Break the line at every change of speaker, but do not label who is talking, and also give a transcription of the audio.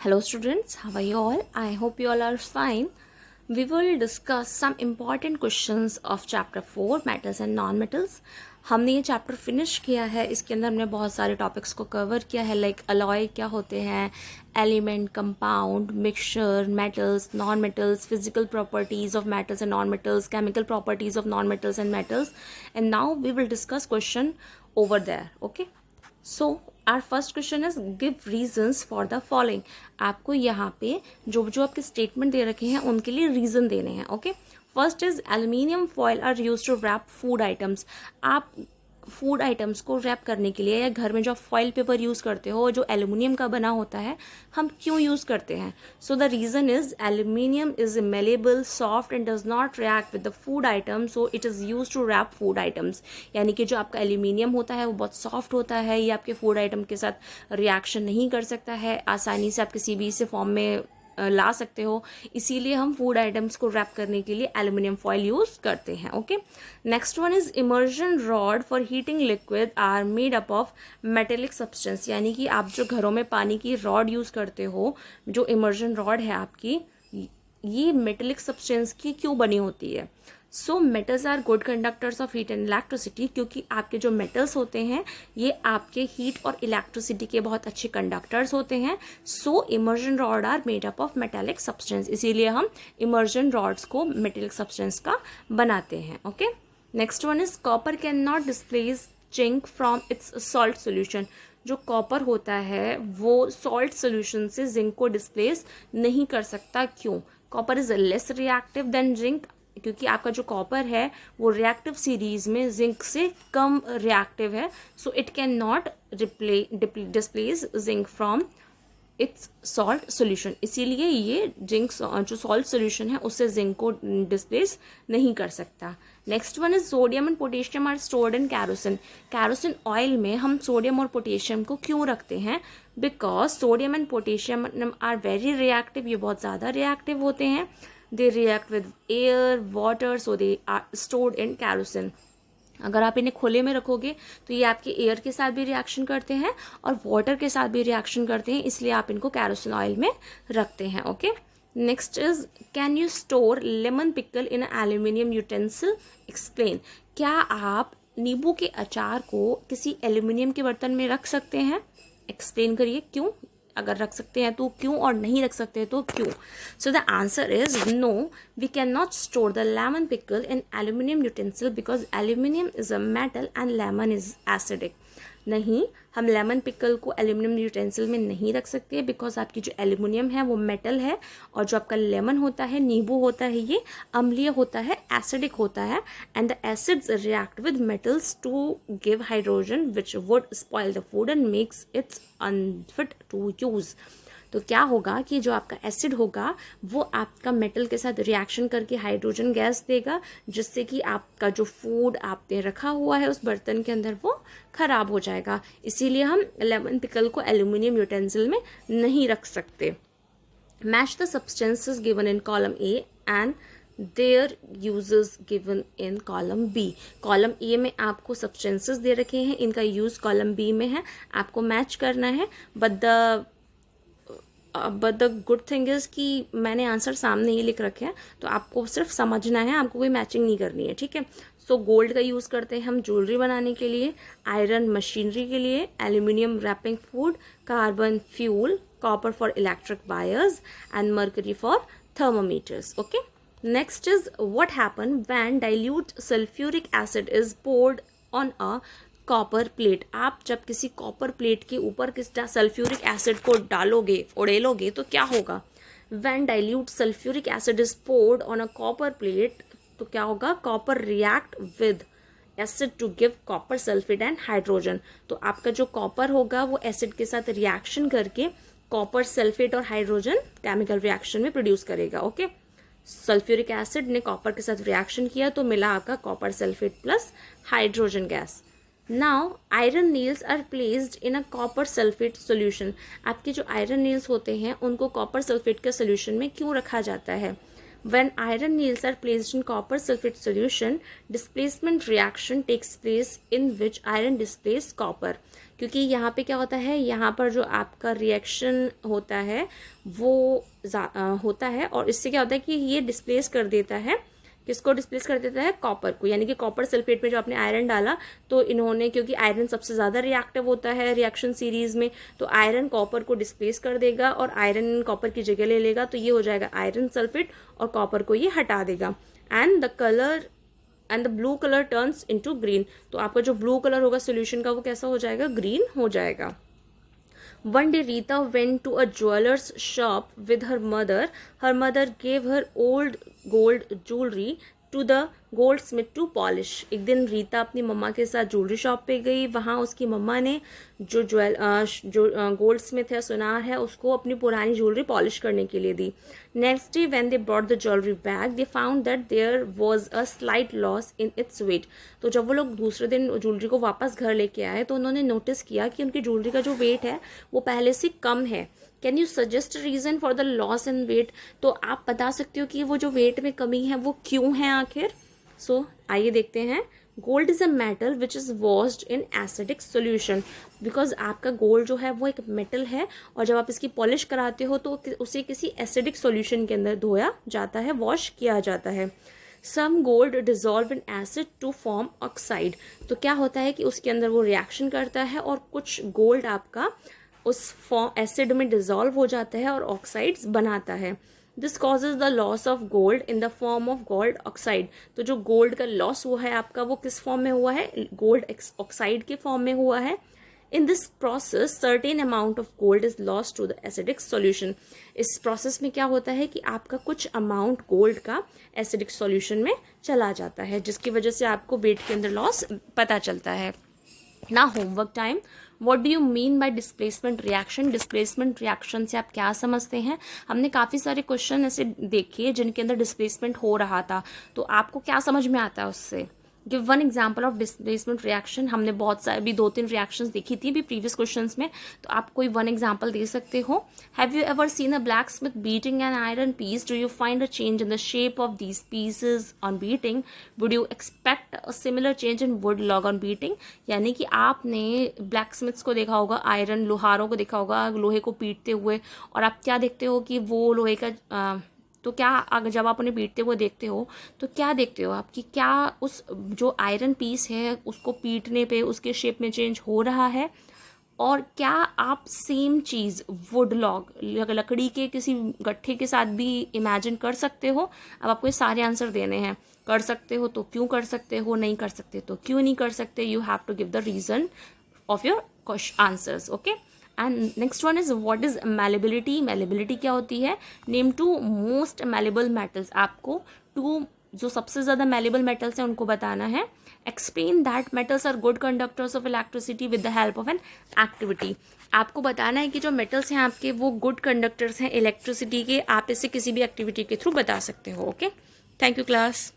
Hello students, how are you all? I hope you all are fine. We will discuss some important questions of chapter 4 metals and non-metals. हमने ये chapter finish किया है. इसके अंदर हमने बहुत सारे टॉपिक्स को कवर किया है, लाइक अलॉय क्या होते हैं, element, compound, mixture, metals, non metals, physical properties of metals and non metals, chemical properties of non metals and metals. And now we will discuss question over there. Okay, so our first question is give reasons for the following. आपको यहाँ पे जो जो आपके statement दे रखे हैं उनके लिए रीजन देने हैं. Okay, first is aluminium foil are use to wrap food items. आप फूड आइटम्स को रैप करने के लिए या घर में जो फॉयल पेपर यूज़ करते हो जो एल्यूमिनियम का बना होता है, हम क्यों यूज़ करते हैं? So the reason is aluminium is malleable, soft and does not react with the food item, so it is use to wrap food items. यानी कि जो आपका एल्यूमिनियम होता है वो बहुत सॉफ्ट होता है, ये आपके फूड आइटम के साथ रिएक्शन नहीं कर सकता है, आसानी से आप किसी भी से फॉर्म में ला सकते हो. इसीलिए हम फूड आइटम्स को रैप करने के लिए एल्यूमिनियम फॉयल यूज करते हैं. Okay, next one is immersion rod for heating liquid are made up of metallic substance. यानी कि आप जो घरों में पानी की रॉड यूज करते हो, जो इमर्जन रॉड है आपकी, ये मेटेलिक सब्सटेंस की क्यों बनी होती है? So metals are good conductors of heat and electricity. क्योंकि आपके जो मेटल्स होते हैं ये आपके हीट और इलेक्ट्रिसिटी के बहुत अच्छे कंडक्टर्स होते हैं. So immersion rod are made up of metallic substance. इसीलिए हम इमर्जन रॉड्स को मेटेलिक सब्सटेंस का बनाते हैं. Okay, next one is copper cannot displace zinc from its salt solution. जो कॉपर होता है वो सॉल्ट सोल्यूशन से जिंक को डिस्प्लेस नहीं कर सकता. क्यों? Copper is less reactive than zinc. क्योंकि आपका जो कॉपर है वो रिएक्टिव सीरीज में जिंक से कम रिएक्टिव है. So it can not displace zinc from its salt solution. इसीलिए ये जिंक जो सॉल्ट सोल्यूशन है उससे जिंक को डिस्प्लेस नहीं कर सकता. Next one is sodium and potassium are stored in kerosene. Kerosene oil में हम सोडियम और पोटेशियम को क्यों रखते हैं? Because sodium and potassium are very reactive. ये बहुत ज़्यादा रिएक्टिव होते हैं. They react with air, water, so they are stored in kerosene. अगर आप इन्हें खुले में रखोगे तो ये आपके एयर के साथ भी रिएक्शन करते हैं और वाटर के साथ भी रिएक्शन करते हैं, इसलिए आप इनको कैरोसिन ऑयल में रखते हैं. Okay, next is can you store lemon pickle in aluminium utensil? Explain. क्या आप नींबू के अचार को किसी एल्यूमिनियम के बर्तन में रख सकते हैं? एक्सप्लेन करिए क्यों. अगर रख सकते हैं तो क्यों और नहीं रख सकते हैं तो क्यों? So the answer is no, we can not store the lemon pickle in aluminium utensil because aluminium is a metal and lemon is acidic. नहीं, हम लेमन पिकल को एल्यूमिनियम यूटेंसिल में नहीं रख सकते बिकॉज आपकी जो एल्यूमिनियम है वो मेटल है और जो आपका लेमन होता है, नींबू होता है, ये अम्लीय होता है, एसिडिक होता है. And the acids react with metals to give hydrogen which would spoil the food and makes its unfit to use. तो क्या होगा कि जो आपका एसिड होगा वो आपका मेटल के साथ रिएक्शन करके हाइड्रोजन गैस देगा, जिससे कि आपका जो फूड आपने रखा हुआ है उस बर्तन के अंदर वो खराब हो जाएगा. इसीलिए हम लेमन पिकल को एल्यूमिनियम यूटेंसिल में नहीं रख सकते. Match the substances given in column A and their uses given in column B. Column A में आपको सब्सटेंसेस दे रखे हैं, इनका यूज कॉलम बी में है, आपको मैच करना है. But the good thing is कि मैंने आंसर सामने ही लिख रखे हैं, तो आपको सिर्फ समझना है, आपको कोई मैचिंग नहीं करनी है. ठीक है. सो गोल्ड का यूज़ करते हैं हम ज्वेलरी बनाने के लिए, आयरन मशीनरी के लिए, aluminium wrapping food, carbon fuel, copper for electric wires and mercury for thermometers. Okay, next is what happen when dilute sulphuric acid is poured on a copper plate. आप जब किसी copper plate के ऊपर किस sulphuric acid को डालोगे, उड़ेलोगे, तो क्या होगा? When dilute sulphuric acid is poured on a copper plate, तो क्या होगा? Copper react with acid to give copper sulphate and hydrogen. तो आपका जो कॉपर होगा वो एसिड के साथ रिएक्शन करके कॉपर सल्फेट और हाइड्रोजन केमिकल रिएक्शन में प्रोड्यूस करेगा. ओके, सल्फ्यूरिक एसिड ने कॉपर के साथ रिएक्शन किया तो मिला आपका copper sulphate plus hydrogen gas. Now iron nails are placed in a copper sulphate solution. आपके जो आयरन नील्स होते हैं उनको कॉपर सल्फेट के सोल्यूशन में क्यों रखा जाता है? When iron nails are placed in copper sulfate solution, displacement reaction takes place in which iron displaces copper. क्योंकि यहाँ पे क्या होता है, यहाँ पर जो आपका रिएक्शन होता है वो होता है, और इससे क्या होता है कि ये डिस्प्लेस कर देता है, किसको डिस्प्लेस कर देता है, कॉपर को। यानी कि कॉपर सल्फेट में जो आपने आयरन डाला, तो इन्होंने, क्योंकि आयरन सबसे ज़्यादा रिएक्टिव होता है रिएक्शन सीरीज में, तो आयरन कॉपर को डिस्प्लेस कर देगा और आयरन कॉपर की जगह ले लेगा, तो ये हो जाएगा आयरन सल्फेट, और कॉपर को ये हटा देगा। And the blue colour turns into green. तो आपका जो ब्लू कलर होगा सोल्यूशन का वो कैसा हो जाएगा, ग्रीन हो जाएगा। One day Rita went to a jeweler's shop with her mother. Her mother gave her old gold jewelry to the goldsmith to polish. एक दिन रीता अपनी मम्मा के साथ ज्वेलरी शॉप पे गई। वहाँ उसकी मम्मा ने जो गोल्ड स्मिथ है, सुनार है, उसको अपनी पुरानी ज्वेलरी पॉलिश करने के लिए दी। Next day when they brought the jewellery back they found that there was a slight loss in its weight. तो जब वो लोग दूसरे दिन ज्वेलरी को वापस घर लेके आए तो उन्होंने नोटिस किया कि उनकी ज्वेलरी का जो वेट है वो पहले से कम है। Can you suggest reason for the loss in weight? तो आप बता सकते हो कि वो जो वेट में कमी है वो क्यों है आखिर। सो आइए देखते हैं। Gold is a metal which is washed in acidic solution. Because आपका गोल्ड जो है वो एक मेटल है, और जब आप इसकी पॉलिश कराते हो तो उसे किसी एसिडिक सोल्यूशन के अंदर धोया जाता है, वॉश किया जाता है। Some gold dissolve in acid to form oxide. तो क्या होता है कि उसके अंदर वो रिएक्शन करता है और कुछ गोल्ड आपका उस एसिड में डिजॉल्व हो जाता है और ऑक्साइड्स बनाता है। This causes the loss of gold in the form of gold oxide. तो जो गोल्ड का लॉस हुआ है आपका वो किस फॉर्म में हुआ है, गोल्ड ऑक्साइड के फॉर्म में हुआ है। In this process certain amount of gold is lost to the acidic solution. इस प्रोसेस में क्या होता है कि आपका कुछ अमाउंट गोल्ड का एसिडिक सॉल्यूशन में चला जाता है, जिसकी वजह से आपको वेट के अंदर लॉस पता चलता है ना। Homework time. What do you mean by displacement reaction? Displacement reaction से आप क्या समझते हैं? हमने काफ़ी सारे क्वेश्चन ऐसे देखे जिनके अंदर डिस्प्लेसमेंट हो रहा था, तो आपको क्या समझ में आता है उससे? Give one example of displacement reaction. हमने बहुत सारे भी 2-3 रिएक्शंस देखी थी भी प्रीवियस क्वेश्चंस में, तो आप कोई वन एग्जाम्पल दे सकते हो। Have you ever seen a blacksmith beating an iron piece? Do you find a change in the shape of these pieces on beating? Would you expect a similar change in wood log on beating? यानी कि आपने black Smiths को देखा होगा, iron लोहारों को देखा होगा लोहे को पीटते हुए, और आप क्या देखते हो कि वो लोहे का तो क्या अगर जब आप उन्हें पीटते हुए देखते हो तो क्या देखते हो आप कि क्या उस जो आयरन पीस है उसको पीटने पे उसके शेप में चेंज हो रहा है, और क्या आप सेम चीज़ वुड लॉग लकड़ी के किसी गट्ठे के साथ भी इमेजिन कर सकते हो? अब आपको ये सारे आंसर देने हैं। कर सकते हो तो क्यों कर सकते हो, नहीं कर सकते तो क्यों नहीं कर सकते। You have to give the reason of your answers. Okay, and next one is what is malleability? Malleability क्या होती है? Name two most malleable metals. आपको टू जो सबसे ज़्यादा मैलेबल मेटल्स हैं उनको बताना है। Explain that metals are good conductors of electricity with the help of an activity. आपको बताना है कि जो मेटल्स हैं आपके वो गुड कंडक्टर्स हैं इलेक्ट्रिसिटी के, आप इसे किसी भी एक्टिविटी के थ्रू बता सकते हो। Okay, thank you class.